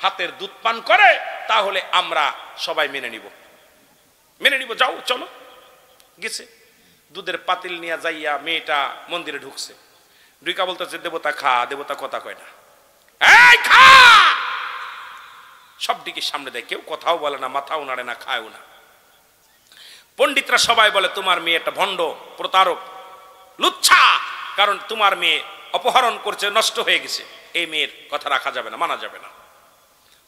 হাতের দুধ পান করে তাহলে আমরা সবাই মেনে নিব, মেনে নিব, যাও চলো। গেছে, দুধের পাতিল নিয়ে যাইয়া মেয়েটা মন্দিরে ঢুকছে। ঢুকা বলতেছে, দেবতা খা। দেবতা কথা কয় না, এই খা। সব দিকে সামনে দেয়, কেউ কথাও বলে না, মাথাও নাড়ে না, খায়ও না। পণ্ডিতরা সবাই বলে, তোমার মেয়ে একটা ভণ্ড, প্রতারক, লুচ্ছা, কারণ তোমার মেয়ে অপহরণ করছে, নষ্ট হয়ে গেছে, এই মেয়ের কথা রাখা যাবে না, মানা যাবে না।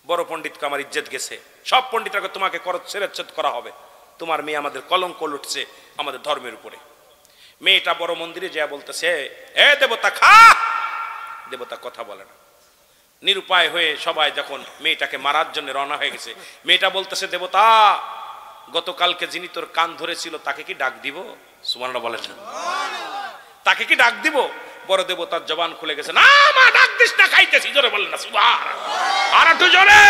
বড় পণ্ডিতকে আমার ইজ্জত গেছে, সব পণ্ডিতরাকে তোমাকে ছেড়েচ্ছেদ করা হবে, তোমার মেয়ে আমাদের কলঙ্ক লুটছে আমাদের ধর্মের উপরে। মেয়েটা বড় মন্দিরে যা বলতেছে, এ দেবতা খা। দেবতা কথা বলে না। নিরুপায় হয়ে সবাই যখন মেয়েটাকে মারার জন্য রওনা হয়ে গেছে, মেয়েটা বলতেছে, দেবতা গতকালকে যিনি তোর কান ধরেছিল তাকে কি ডাক দিব? সুবহানাল্লাহ বলেন না, তাকে কি ডাক দিব? বড় দেবতার জবান খুলে গেছে, না মা ডাক দিস না, খাইতেছি। জোরে বলেন না সুবহানাল্লাহ, আর একটু জোরে।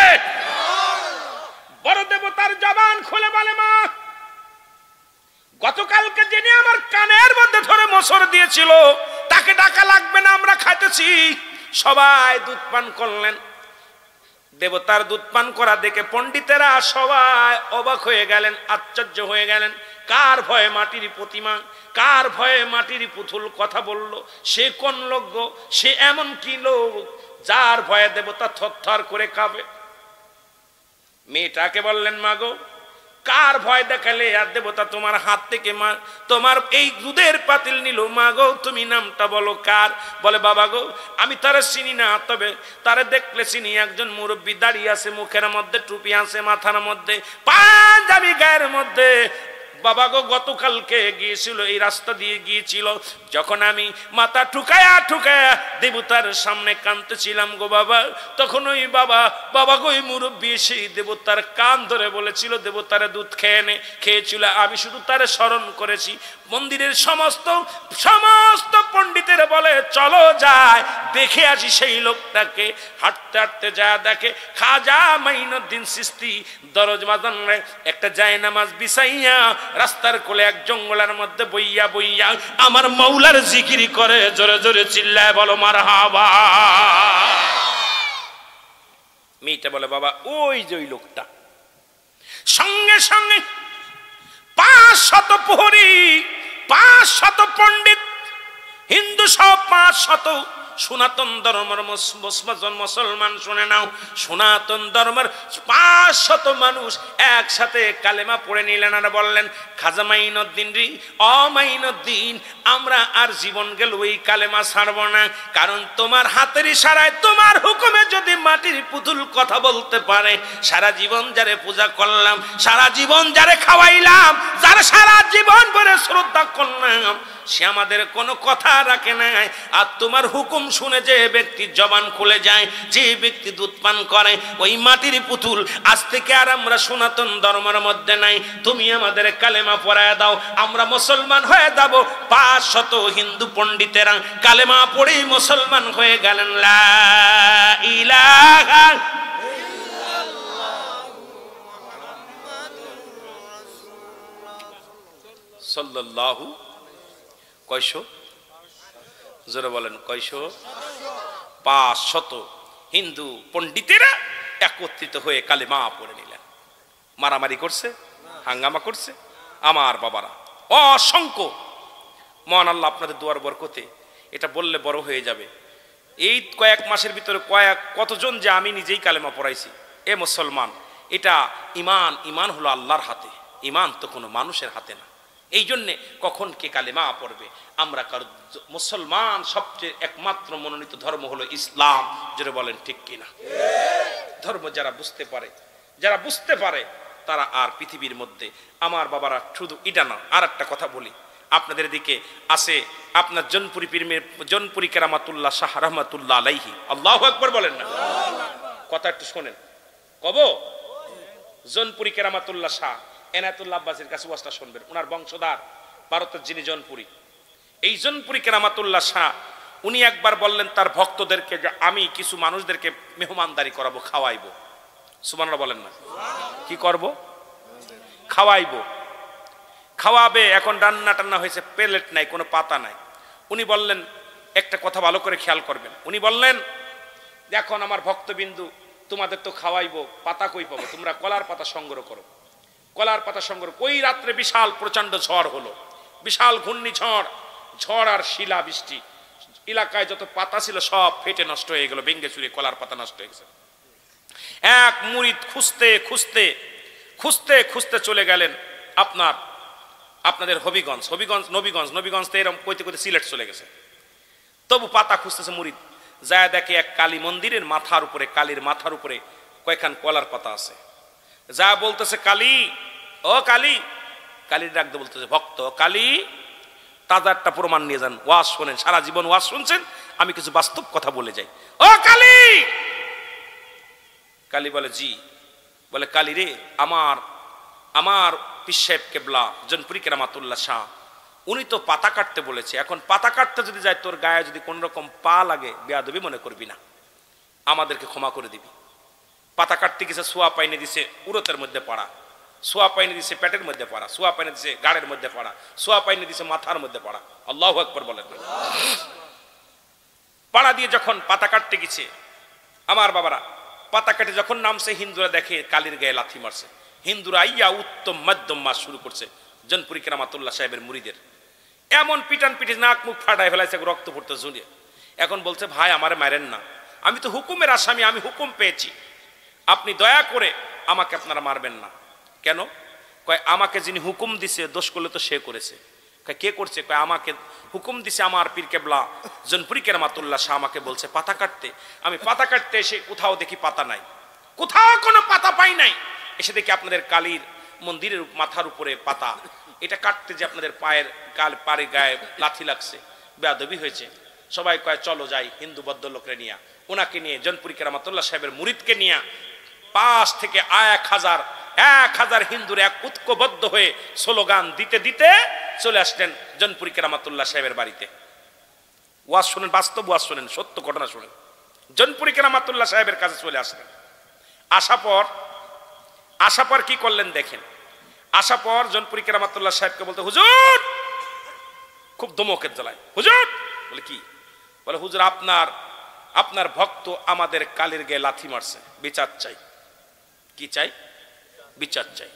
বড় দেবতার জবান খুলে বলে, মা গতকালকে যিনি আমার কানের মধ্যে ধরে মোচড় দিয়েছিল তাকে ডাকা লাগবে না, আমরা খাইতেছি। সবাই দুধ পান করলেন। দেবতার দুধ পান করা দেখে পণ্ডিতেরা সবাই অবাক হয়ে গেলেন, আশ্চর্য হয়ে গেলেন। কার ভয়ে মাটির প্রতিমা, কার ভয়ে মাটির পুতুল কথা বলল? সে কোন লোক গো? সে এমন কি লোক যার ভয়ে দেবতা থরথর করে কাঁপে? মেয়েটাকে বললেন, মা গো, কার ভয় দেখালে আর দেবতা তোমার হাত থেকে তোমার এই দুধের পাতিল নিল? মা গো, তুমি নামটা বলো কার? বলে, বাবা গো, আমি তারে চিনি না, তবে তারে দেখলে চিনি। একজন মুরব্বী দাঁড়িয়ে আছে, মুখের মধ্যে টুপি আছে, মাথার মধ্যে পাঞ্জাবি, গায়ের মধ্যে। বাবা গো, গতকালকে গিয়েছিল, এই রাস্তা দিয়ে গিয়েছিল, যখন আমি মাথা ঠুকায়া ঠুকায়া দেবতার সামনে কাঁদতেছিলাম গো বাবা, তখন ওই বাবা গো, ওই মুরব্বী সেই দেবতার কান ধরে বলেছিল দেবতারে দুধ খেয়ে নে, খেয়েছিল। আমি শুধু তারে স্মরণ করেছি। মন্দিরের সমস্ত পণ্ডিতের বলে, চলো যায় দেখে আসি সেই লোকটাকে। হাঁটতে হাঁটতে যা দেখে খাজা মাইনুদ্দিন চিশতি দরজ বাজানে একটা জায়নামাজ বিছাইয়া রাস্তার কোলে এক জঙ্গলের মধ্যে বইয়া বইয়া আমার মৌলার জিকির করে। জোরে জোরে চিল্লায় বলো মারহাবা। মেয়েটা বলে, বাবা ওই যে ওই লোকটা। সঙ্গে সঙ্গে 500 প্রহরী, 500 পণ্ডিত, হিন্দু সহ 500 সনাতন ধর্মের মুসলমান, শুনে নাও, সনাতন ধর্মের 500 মানুষ একসাথে কালেমা পড়ে নিলেন আর বললেন, খাজা মাইনুদ্দিন রে, মাইনুদ্দিন, আমরা আর জীবন গেল ওই কালেমা ছাড়ব না। কারণ তোমার হাতের ইশারায়, তোমার হুকুমে যদি মাটির পুতুল কথা বলতে পারে, সারা জীবন যারে পূজা করলাম, সারা জীবন যারে খাওয়াইলাম, যারা সারা জীবন ভরে শ্রদ্ধা করলাম, সে আমাদের কোনো কথা রাখে নাই। আর তোমার হুকুম শুনে যে ব্যক্তি জবান খুলে যায়, যে ব্যক্তি দুধ পান করে, ওই মাটির পুতুল আজ থেকে আর আমরা সনাতন ধর্মের মধ্যে নাই। তুমি আমাদের কালেমা পড়ায় দাও, আমরা মুসলমান হয়ে যাব। 500 হিন্দু পণ্ডিতেরা কালেমা পড়েই মুসলমান হয়ে গেলেন। লা ইলাহা সাল্লাল্লাহু কয়শো? জোরে বলেন, কয়শো? 500 হিন্দু পণ্ডিতেরা একত্রিত হয়ে কালেমা পড়ে নিলেন। মারামারি করছে, হাঙ্গামা করছে আমার বাবারা অসংখ্য। মহান আল্লাহ আপনাদের দুয়ার বরকতে এটা বললে বড় হয়ে যাবে। এই কয়েক মাসের ভিতরে কতজন যে আমি নিজেই কালেমা পড়াইছি। এ মুসলমান, এটা ইমান হলো আল্লাহর হাতে, ইমান তো কোনো মানুষের হাতে না। এই জন্যে কখন কে কালেমা পড়বে আমরা কারো, মুসলমান সবচেয়ে একমাত্র মনোনীত ধর্ম হলো ইসলাম। যেটা বলেন ঠিক কিনা? ধর্ম যারা বুঝতে পারে তারা আর পৃথিবীর মধ্যে, আমার বাবারা, শুধু এটা না, আর একটা কথা বলি, আপনাদের দিকে আছে আপনার জনপুরি কেরামাতুল্লাহ শাহ রহমাতুল্লাহ আলাইহি। আল্লাহু আকবার বলেন না? কথা একটু শোনেন। কব জনপুরি কেরামাতুল্লাহ শাহ এনায়েতুল্লাহ আব্বাসীর কাছে ওয়াজটা শুনবেন। ওনার বংশধর ভারতের যিনি জনপুরি, এই জনপুরি কেরামাতুল্লাহ শাহ, উনি একবার বললেন তার ভক্তদেরকে যে আমি কিছু মানুষদেরকে মেহমানদারি করাবো, খাওয়াইবো। সুবহানাল্লাহ বলেন না? কি করব? খাওয়াইবো, খাওয়াবে। এখন রান্না টান্না হয়েছে, প্লেট নাই, কোনো পাতা নাই। উনি বললেন একটা কথা ভালো করে খেয়াল করবেন। উনি বললেন, এখন আমার ভক্তবিন্দু, তোমাদের তো খাওয়াইবো, পাতা কই পাবো? তোমরা কলার পাতা সংগ্রহ করো। কলার পাতা সংগ্রহ। ওই রাত্রে বিশাল প্রচন্ড ঝড় হলো, বিশাল ঘূর্ণিঝড়, ঝড় আর শিলা বৃষ্টি। এলাকায় যত পাতা ছিল সব ফেটে নষ্ট হয়ে গেল, ভেঙ্গে চুরে কলার পাতা নষ্ট হয়ে গেছে। এক মুরিদ খুঁজতে খুঁজতে খুঁজতে খুঁজতে চলে গেলেন আপনাদের নবীগঞ্জ তো এরকম কইতে কইতে সিলেট চলে গেছে। তবু পাতা খুঁজতেছে মুরিদ, যায় দেখে এক কালী মন্দিরের মাথার উপরে, কালীর মাথার উপরে কয়েকখান কলার পাতা আছে। যা বলতেছে, কালী, ও কালী, কালীর ডাকতে বলতেছে, ভক্ত কালী, তাজা একটা প্রমাণ নিয়ে যান, ওয়াজ শোনেন, সারা জীবন ওয়াজ শুনছেন, আমি কিছু বাস্তব কথা বলে যাই। ও কালী! কালী বলে, জি। বলে, কালী রে, আমার পীর সাহেব কেবলা জনপুরি কেরামাতুল্লাহ শাহ, উনি তো পাতা কাটতে বলেছে। এখন পাতা কাটতে যদি যায়, তোর গায়ে যদি কোন রকম পা লাগে, বেয়াদবি মনে করবি না, আমাদেরকে ক্ষমা করে দিবি। পাতা কাটতে গেছে, সোয়া পাইনে দিছে উরতের মধ্যে পড়া, সোয়া পাইনে দিছে পেটের মধ্যে পড়া, সোয়া পাইনে দিছে গাড়ের মধ্যে পড়া, সোয়া পাইনে দিছে মাথার মধ্যে পড়া। আল্লাহু আকবার বলেন। পাড়া দিয়ে যখন পাতা কাটতে গেছে, আমার বাবারা, পাতা কেটে যখন নামছে হিন্দুরা দেখে কালির গায়ে লাথি মারছে। হিন্দুরা আইয়া উত্তম মাধ্যম মাস শুরু করছে জনপুরি কেরামাতুল্লাহ সাহেবের মুরিদের। এমন পিটান পিটি নাক মুখ ফাটায় ফেলাইছে, রক্ত পড়তে ঝুলিয়ে। এখন বলছে ভাই আমারে মারেন না, আমি তো হুকুমের আসামি, আমি হুকুম পেয়েছি, আপনি দয়া করে আমাকে আপনারা মারবেন না। কেন? কয় আমাকে যিনি হুকুম দিছে দোষ করলে তো সে করেছে। কয় কে করছে? কয় আমাকে হুকুম দিছে আমার পীর কেবলা জনপুরি কেরামাতুল্লাহ শাহ আমাকে বলছে পাতা কাটতে। আমি পাতা কাটতে এসে কোথাও দেখি পাতা নাই, কোথাও কোনো পাতা পাই নাই। এসে দেখি আপনাদের কালীর মন্দিরের মাথার উপরে পাতা। এটা কাটতে যে আপনাদের পায়ের পারে গায়ে লাথি লাগছে, বেয়াদবি হয়েছে। সবাই কয় চলো যাই, হিন্দু বদ্ধ লোকরে নিয়ে, ওনাকে নিয়ে জনপুরি কেরামাতুল্লাহ সাহেবের মুরিদকে নিয়ে 5 থেকে 1000 হিন্দুর এক ঐক্যবদ্ধ হয়ে স্লোগান দিতে দিতে চলে আসলেন জনপুরি কেরামাতুল্লাহ সাহেবের বাড়িতে। ওয়াজ শুনেন, বাস্তব ওয়াজ শুনেন, সত্য ঘটনা শুনেন। জনপুরি কেরামাতুল্লাহ সাহেবের কাছে চলে আসলেন। আসার পর কি করলেন দেখেন। আসার পর জনপুরি কেরামাতুল্লাহ সাহেবকে বলতে, হুজুর, খুব ধমকের জ্বালায়, হুজুর। বলে কি? বলে হুজুর আপনার ভক্ত আমাদের কালির গায়ে লাথি মারছে, বিচার চাই। কি চাই? বিচার চাই।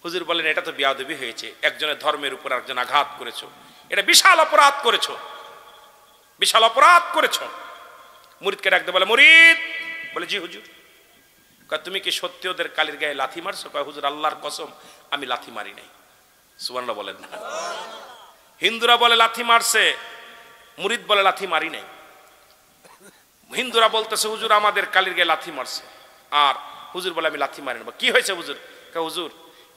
হুজুর বলেন এটা তো বেয়াদবি হয়েছে, একজনের ধর্মের উপর একজন আঘাত করেছো, এটা বিশাল অপরাধ করেছো, বিশাল অপরাধ করেছো। মুরিদকে ডাকতে বলে, মুরিদ। বলে জি হুজুর। কয় তুমি কি সত্যি ওদের কালির গায়ে লাথি মারছো? কয় হুজুর আল্লাহর কসম আমি লাথি মারি নাই। সুবহানাল্লাহ বলেন না। হিন্দুরা বলে লাথি মারছে, মুরিদ বলে লাথি মারি নাই। হিন্দুরা বলতেছে হুজুর আমাদের কালির গায়ে লাথি মারছে, আর হুজুর বলে আমি লাথি মারি না। কি হয়েছে হুজুর? হুজুর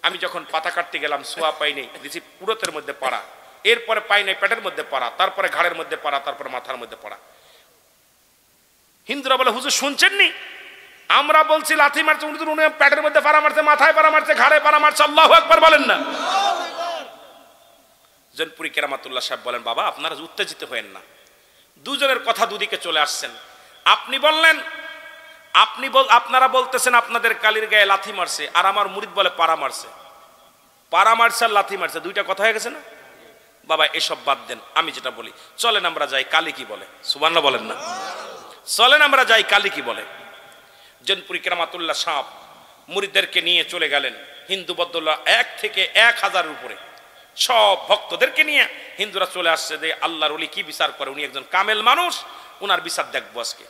আমি যখন পাতা কাটতে গেলাম সোয়া পাই নাই, দিছি পুরোতের মধ্যে পাড়া, এরপরে পাই নাই পেটের মধ্যে পাড়া, তারপরে ঘাড়ের মধ্যে পাড়া, তারপরে মাথার মধ্যে পাড়া। হিন্দুরা বলে হুজুর শুনছেননি, আমরা বলছি লাথি মারছে, উনি পেটের মধ্যে পাড়া মারছে, মাথায় পাড়া মারছে, ঘাড়ে পাড়া মারছে। আল্লাহু আকবার বলেন না। জনপুরি কেরামাতুল্লাহ সাহেব বলেন বাবা আপনারা উত্তেজিত হয়েন না, দুজনের কথা দুদিকে চলে আসছেন। আপনি বললেন আপনারা বলতেছেন আপনাদের কালির গায়ে লাথি মারছে, আর আমার মুরিদ বলে পাড়া মারছে। পাড়া মারছে আর লাথি মারছে, দুইটা কথা হয়ে গেছে না? বাবা এসব বাদ দেন, আমি যেটা বলি চলেন আমরা যাই কালী কি বলে। সুবহানাল্লাহ বলেন না। চলেন আমরা যাই কালী কি বলে। জনপুরি কেরামাতুল্লাহ সাহেব মুরিদদেরকে নিয়ে চলে গেলেন। হিন্দু বদ্দুল্লাহ 1 থেকে 1000 উপরে সব ভক্তদেরকে নিয়ে হিন্দুরা চলে আসছে যে আল্লাহর ওলি কি বিচার করে, উনি একজন কামেল মানুষ, উনার বিচার দেখবো আজকে।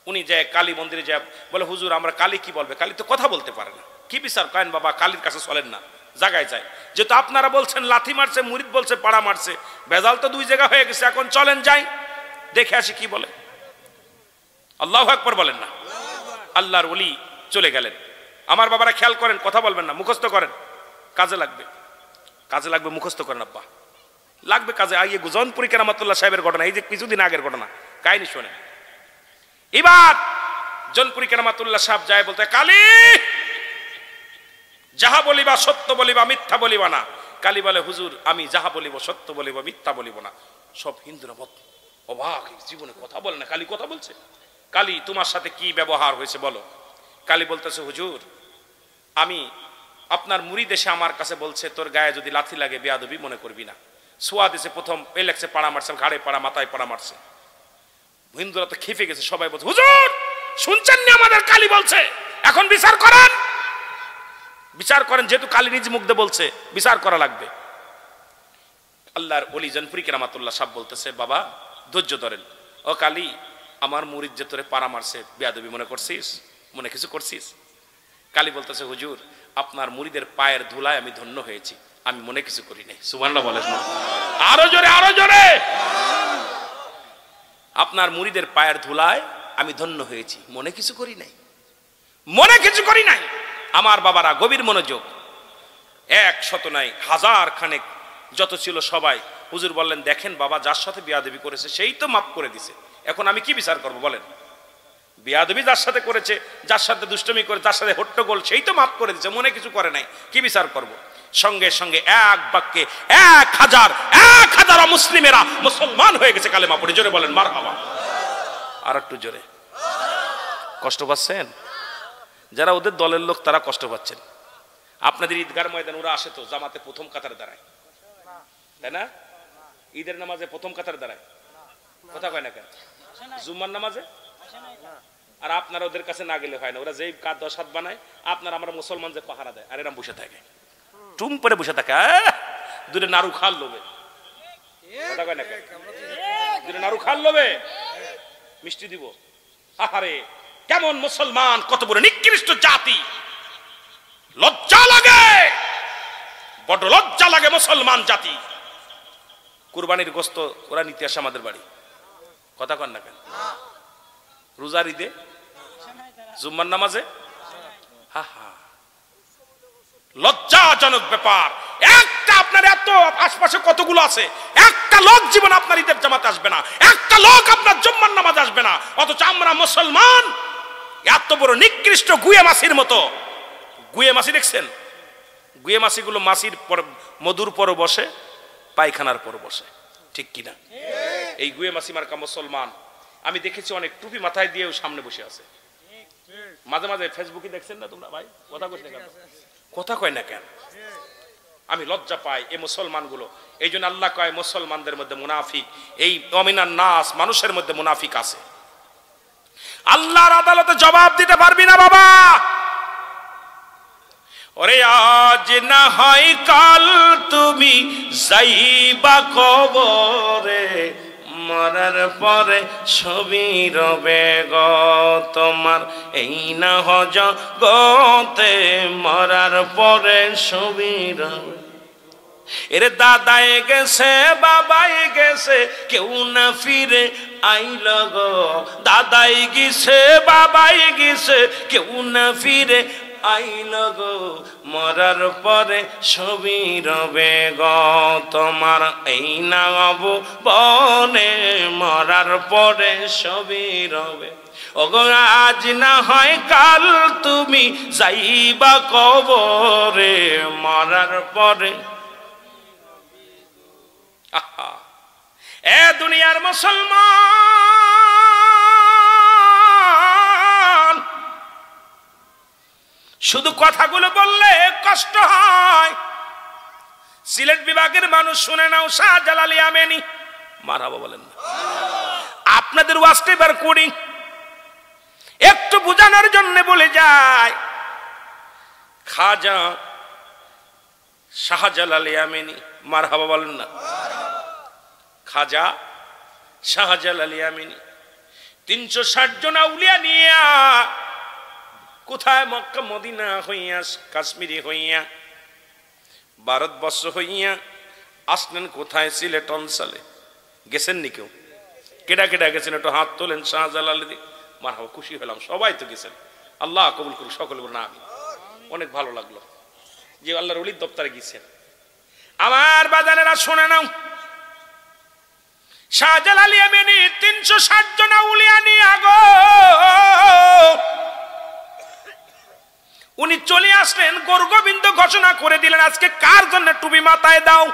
উনি যায় কালী মন্দিরে যায়, বলে হুজুর আমরা কালী কি বলবে, কালী তো কথা বলতে পারে না, কি বিচার করেন বাবা, কালীর কাছে চলেন না, জায়গায় যায়। যেহেতু আপনারা বলছেন লাথি মারছে, মুরিদ বলছে পাড়া মারছে, ভেজাল তো 2 জায়গা হয়ে গেছে, এখন চলেন যাই দেখে আসি কি বলে। আল্লাহু আকবার বলেন না। আল্লাহর ওলি চলে গেলেন। আমার বাবারা খেয়াল করেন, কথা বলবেন না, মুখস্থ করেন, কাজে লাগবে, কাজে লাগবে, মুখস্থ করেন আব্বা, লাগবে কাজে। আইয়ে জনপুরি কেরামাতুল্লাহ সাহেবের ঘটনা, এই যে কিছুদিন আগের ঘটনা, কাহিনী শোনেন। এবার জনপুরি কেরামাতুল্লাহ সাহেব যায় বলতে, কালী যাহা বলিবা সত্য বলিবা, মিথ্যা বলিবা না। কালী বলে হুজুর আমি যাহা বলিব সত্য বলিব, মিথ্যা বলিব না। সব হিন্দুরা অবাক, জীবনে কথা বলে না, কালী কথা বলছে। কালী তোমার সাথে কি ব্যবহার হয়েছে বলো। কালী বলতেছে হুজুর আমি আপনার মুরিদ এসে আমার কাছে বলছে তোর গায়ে যদি লাথি লাগে বেয়াদবি মনে করবি না। সোয়া দিছে, প্রথম এলেক্সে পাড়া মারছে, ঘাড়ে পাড়া, মাথায় পাড়া মারছে। হিন্দুরা তো খেপে গেছে, সবাই বলছে হুজুর শুনছেন না আমাদের কালী বলছে, এখন বিচার করেন, বিচার করেন, যেহেতু কালী নিজ মুখ দিয়ে বলছে বিচার করা লাগবে। আল্লাহর ওলি জনপুরি কেরামাতুল্লাহ সাহেব বলতেছে বাবা ধৈর্য ধরেন। ও কালী আমার মুরিদ যে তোরে পাড়া মারছে বেয়াদবি মনে করছিস, মনে কিছু করছিস? কালী বলতেছে হুজুর আপনার মুরিদের পায়ের ধুলায় আমি ধন্য হয়েছি, আমি মনে কিছু করি নাই। সুবহানাল্লাহ বলেন না। আরো জোরে, আরো জোরে। আপনার মুরিদের পায়ের ধুলায় আমি ধন্য হয়েছি, মনে কিছু করি নাই, মনে কিছু করি নাই। আমার বাবারা গভীর মনোযোগ, 100 নাই 1000 খানেক যত ছিল সবাই। হুজুর বললেন দেখেন বাবা যার সাথে বেয়াদবি করেছে সেই তো মাফ করে দিছে, এখন আমি কি বিচার করব বলেন? বেয়াদবি যার সাথে করেছে, যার সাথে দুষ্টমি করে, যার সাথে হট্টগোল, সেই তো মাফ করে দিছে, মনে কিছু করে নাই, কি বিচার করব? সঙ্গে সঙ্গে এক বাক্যে 1000 মুসলিমেরা মুসলমান হয়ে গেছে কালেমা পড়ে। জোরে বলেন মারহাবা। আর একটু জোরে। কষ্ট পাচ্ছেন? যারা ওদের দলের লোক তারা কষ্ট পাচ্ছেন। আপনাদের ঈদগার ময়দান ওরা আসে তো জামাতে প্রথম কাতারে দাঁড়ায়, তাই না? ঈদের নামাজে প্রথম কাতারে দাঁড়ায়, কথা কয় না কেন? জুম্মার নামাজে আর আপনারা ওদের কাছে না গেলে হয় না, ওরা যেই কাজ দশ হাত বানায় আপনার আমরা মুসলমান যে পাহারা দেয় আর এরম বসে থাকে, টুম করে বসে থাকে, দূরে নাড়ু খাল লোবে, কথা কয় না কেন? দূরে নাড়ু খাল লোবে, মিষ্টি দিব। আহারে কেমন মুসলমান, কত বড় নিকৃষ্ট জাতি, লজ্জা লাগে, বড় লজ্জা লাগে মুসলমান জাতি। কুরবানির গোস্ত ওরা নিতে আসে আমাদের বাড়ি, কথা কন না কেন? রোজার ঈদে, জুম্মার নামাজে, হা হা, লজ্জাজনক ব্যাপার। একটা আপনার এত আশপাশে কতগুলো আছে, একটা লোক জীবন আপনার ঈদের জামাতে আসবে না, একটা লোক আপনার জুম্মার নামাজ আসবে না, অথচ আমরা মুসলমান এত বড় নিকৃষ্ট গুয়ে মাছির মতো। গুয়ে মাছি দেখছেন? গুয়ে মাছিগুলো মাছির পর মধুর পর বসে, পায়খানার পর বসে, ঠিক কিনা? এই গুয়ে মাছি মার্কা মুসলমান আমি দেখেছি অনেক টুপি মাথায় দিয়েও সামনে বসে আছে। মাঝে মাঝে ফেসবুকে দেখছেন না তোমরা? ভাই কথা কইস না কেন? কথা কয় না কেন? আমি লজ্জা পাই এই মুসলমানগুলো। এই জন্য আল্লাহ কয় মুসলমানদের মধ্যে মুনাফিক, এই অমিনান নাস, মানুষের মধ্যে মুনাফিক আছে। আল্লাহর আদালতে জবাব দিতে পারবি না বাবা। ওরে আজ না হয় কাল তুমি যাইবা কবরে, মরার পরে ছবি রবে গো তোমার, এই না জগতে মরার পরে ছবি রবে। এরে দাদাই গেছে বাবাই গেছে কেউ না ফিরে আইল গো, দাদাই গেছে বাবাই গেছে কেউ না ফিরে আইল গো, মরার পরে ছবি রবে গো তোমার, এই না বনে মরার পরে ছবি রবে। ওগো আজ না হয় কাল তুমি যাইবা কবরে, মরার পরে। এ দুনিয়ার মুসলমান, শুধু কথাগুলো বললে কষ্ট হয়। সিলেট বিভাগের মানুষ শুনে নাও, শাহজালাল ইয়ামেনী, মারহাবা বলেন না? আপনাদের ওয়াজটা এবার করি, একটু বোঝানোর জন্য বলে যায়। খাজা শাহজালাল ইয়ামেনী, মারহাবা বলেন না? খাজা শাহজালাল ইয়ামেনী 360 জন আউলিয়া নিয়া কোথায় মক্কা মদিনা হইয়া কাশ্মীরি হইয়া ভারতবর্ষ হইয়া আসলেন কোথায়? সিলেট অঞ্চলে। গেছেন নি কেউ? কেডা কেডা গেছেন একটু হাত তোলেন। শাহজালাল মারহাবা, খুশি হলাম, সবাই তো গেছেন। আল্লাহ কবুল করুক সকলে বলুন আমিন। অনেক ভালো লাগলো যে আল্লাহর ওলির দপ্তরে গেছেন। আমার বাজানেরা শুনে নাও, শাহজালাল ইয়ামেনী 360 জন আউলিয়া নিয়া গো উনি চলে আসলেন। গোরগোবিন্দ ঘোষণা করে দিলেন, আজকে কার জন্য টুপি মাথায় দাও,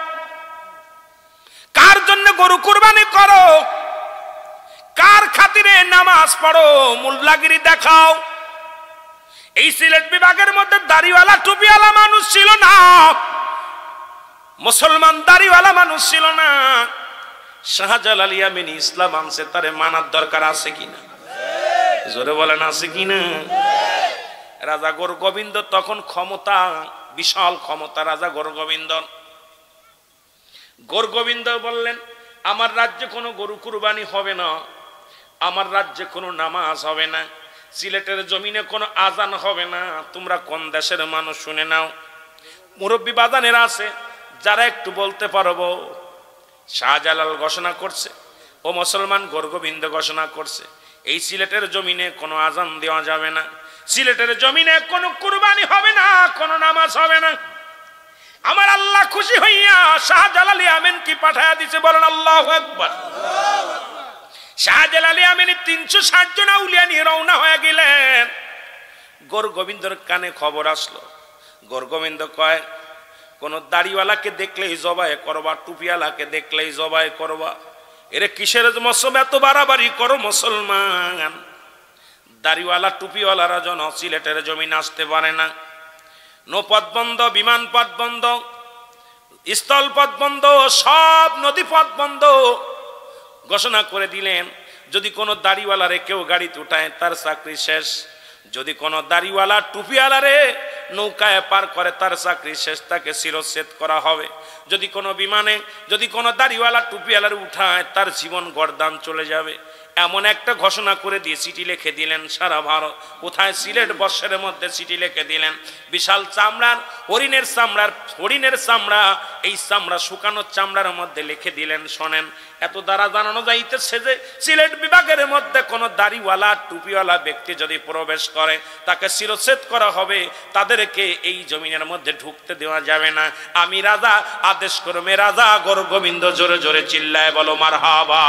কার জন্য গরু কুরবানি করো, কার খাতিরে নামাজ পড়ো, মোল্লাগিরি দেখাও। এই সিলেট বিভাগের মধ্যে দাড়িওয়ালা টুপিওয়ালা মানুষ ছিল না, মুসলমান দাড়িওয়ালা মানুষ ছিল না। শাহজালাল ইয়ামেনী ইসলাম আনছে, তারে মানার দরকার আছে কিনা? জোরে বলেন আছে কিনা? রাজা গোরগোবিন্দ তখন ক্ষমতা, বিশাল ক্ষমতা রাজা গোরগোবিন্দ। গোরগোবিন্দ বললেন, আমার রাজ্যে কোনো গরু কুরবানি হবে না, আমার রাজ্যে কোনো নামাজ হবে না, সিলেটের জমিনে কোনো আজান হবে না। তোমরা কোন দেশের মানুষ শুনে নাও, মুরব্বী বাজানেরা আছে যারা একটু বলতে পারবো। শাহজালাল ঘোষণা করছে, ও মুসলমান, গোরগোবিন্দ ঘোষণা করছে, এই সিলেটের জমিনে কোনো আজান দেওয়া যাবে না, সিলেটের জমিনে কোনো কুরবানি হবে না, কোনো নামাজ হবে না। আমার আল্লাহ খুশি হইয়া শাহজালাল ইয়ামেনী কি পাঠায়া দিছে, বলেন আল্লাহু আকবার। শাহজালাল ইয়ামেনী 360 জন আউলিয়া নিয়ে রওনা হয়ে গেলেন। গোরগোবিন্দর কানে খবর আসলো। গোরগোবিন্দ কয়, কোন দাড়িওয়ালাকে দেখলেই জবাই করবা, টুপিওয়ালাকে দেখলেই জবাই করবা। এরে কিসের মৌসুম এত বাড়াবাড়ি করো মুসলমান? দাড়িওয়ালা টুপিওয়ালারা যেন সিলেটের জমিন আসতে পারে না। নৌপথ বন্ধ, বিমান পথ বন্ধ, স্থল পথ বন্ধ, সব নদী পথ বন্ধ ঘোষণা করে দিলেন। যদি কোনো দাড়িওয়ালারে কেউ গাড়িতে উঠায় তার চাকরি শেষ, যদি কোনো দাড়িওয়ালা টুপিওয়ালারে নৌকায় পার করে তার চাকরি শেষ, তাকে শিরচ্ছেদ করা হবে। যদি কোনো বিমানে যদি কোনো দাড়িওয়ালা টুপিওয়ালারে উঠায় তার জীবন গর্দান চলে যাবে। এমন একটা ঘোষণা করে দিয়ে চিঠি লিখে দিলেন সারা ভারত, কোথায় সিলেট বর্ষের মধ্যে চিঠি লিখে দিলেন। বিশাল চামড়ার হরিণের চামড়া, এই চামড়া শুকানো চামড়ার মধ্যে লিখে দিলেন, শোনেন এত দ্বারা জানানো যাইতেছে যে সিলেট বিভাগের মধ্যে কোনো দাড়িওয়ালা টুপিওয়ালা ব্যক্তি যদি প্রবেশ করে তাকে শিরচ্ছেদ করা হবে, তাদেরকে এই জমিনের মধ্যে ঢুকতে দেওয়া যাবে না। আমি রাজা আদেশ করবে, রাজা গর গোবিন্দ জোরে জোরে চিল্লায় বলো মারহাবা।